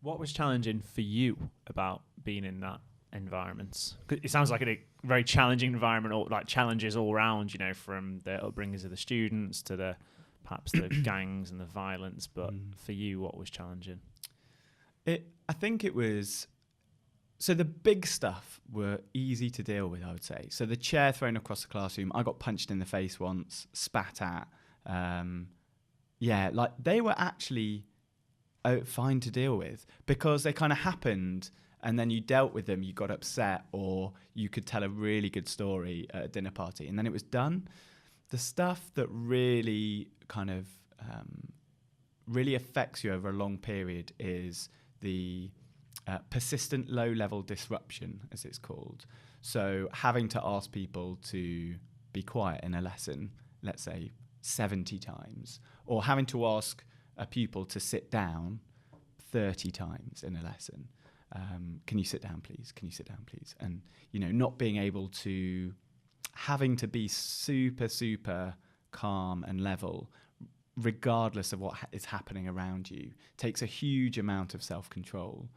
What was challenging for you about being in that environment? 'Cause it sounds like a very challenging environment, or like challenges all around, from the upbringings of the students to the perhaps the gangs and the violence. But for you, what was challenging? I think it was. So the big stuff were easy to deal with, I would say. So the chair thrown across the classroom, I got punched in the face once, spat at. Like they were actually fine to deal with because they kind of happened and then you dealt with them, you got upset, or you could tell a really good story at a dinner party and then it was done. The stuff that really kind of really affects you over a long period is the persistent low-level disruption, as it's called. So having to ask people to be quiet in a lesson, let's say 70 times, or having to ask a pupil to sit down 30 times in a lesson. Can you sit down, please? Can you sit down, please? And, not being able to, having to be super, super calm and level, regardless of what is happening around you, takes a huge amount of self-control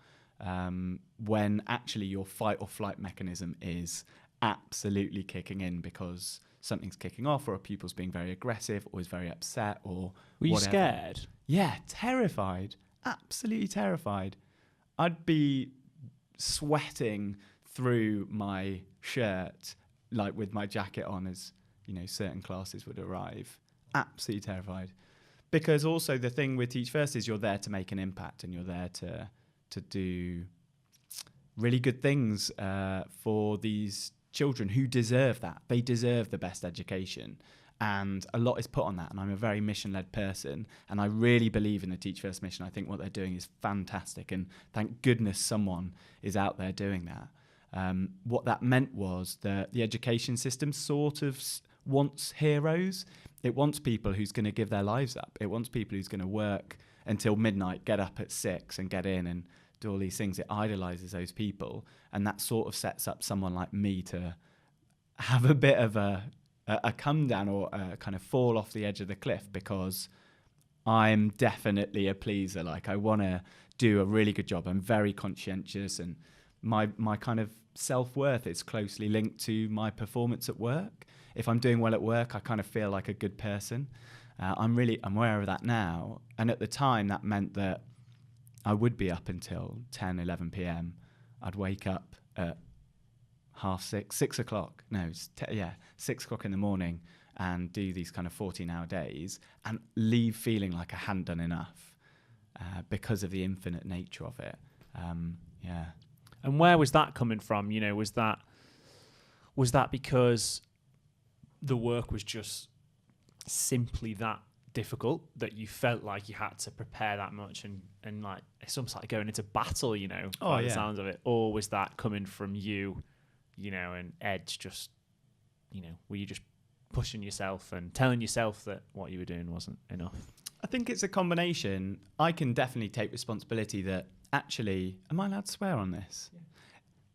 when actually your fight or flight mechanism is absolutely kicking in because something's kicking off or a pupil's being very aggressive or is very upset or Were you whatever. scared? Yeah, terrified. Absolutely terrified. I'd be sweating through my shirt, like with my jacket on as, certain classes would arrive. Absolutely terrified. Because also the thing with Teach First is you're there to make an impact and you're there to do really good things for these children who deserve that. They deserve the best education. And a lot is put on that. And I'm a very mission-led person. And I really believe in the Teach First mission. I think what they're doing is fantastic. And thank goodness someone is out there doing that. What that meant was that the education system sort of wants heroes. It wants people who's going to give their lives up. It wants people who's going to work until midnight, get up at 6 and get in and do all these things. It idolizes those people. And that sort of sets up someone like me to have a bit of a come down or kind of fall off the edge of the cliff because I'm definitely a pleaser. Like I want to do a really good job. I'm very conscientious and my kind of self-worth is closely linked to my performance at work. If I'm doing well at work, I kind of feel like a good person. I'm aware of that now. And at the time that meant that I would be up until 10, 11 p.m. I'd wake up at 6 o'clock. No, 6 o'clock in the morning and do these kind of 14-hour days and leave feeling like I hadn't done enough because of the infinite nature of it. And where was that coming from? Was that because the work was just simply that difficult that you felt like you had to prepare that much and like it's almost like going into battle, by the sounds of it? Or was that coming from you, and Edge just, were you just pushing yourself and telling yourself that what you were doing wasn't enough? I think it's a combination. I can definitely take responsibility that actually, am I allowed to swear on this? Yeah.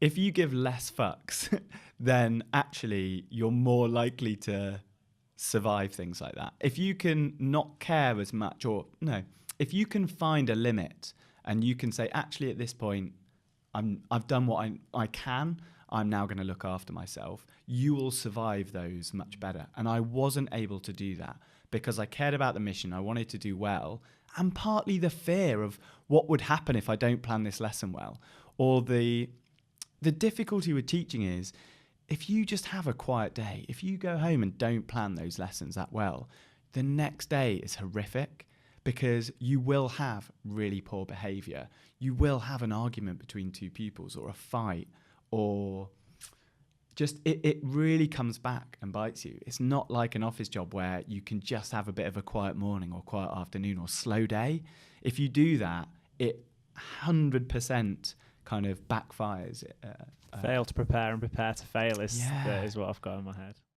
If you give less fucks, then actually you're more likely to survive things like that. If you can not care as much if you can find a limit and you can say, actually at this point, I've done what I can, I'm now going to look after myself, you will survive those much better. And I wasn't able to do that because I cared about the mission. I wanted to do well. And partly the fear of what would happen if I don't plan this lesson well. Or the difficulty with teaching is if you just have a quiet day, if you go home and don't plan those lessons that well, the next day is horrific because you will have really poor behavior. You will have an argument between two pupils or a fight or just it really comes back and bites you. It's not like an office job where you can just have a bit of a quiet morning or quiet afternoon or slow day. If you do that, it 100% kind of backfires. Fail to prepare and prepare to fail is what I've got in my head.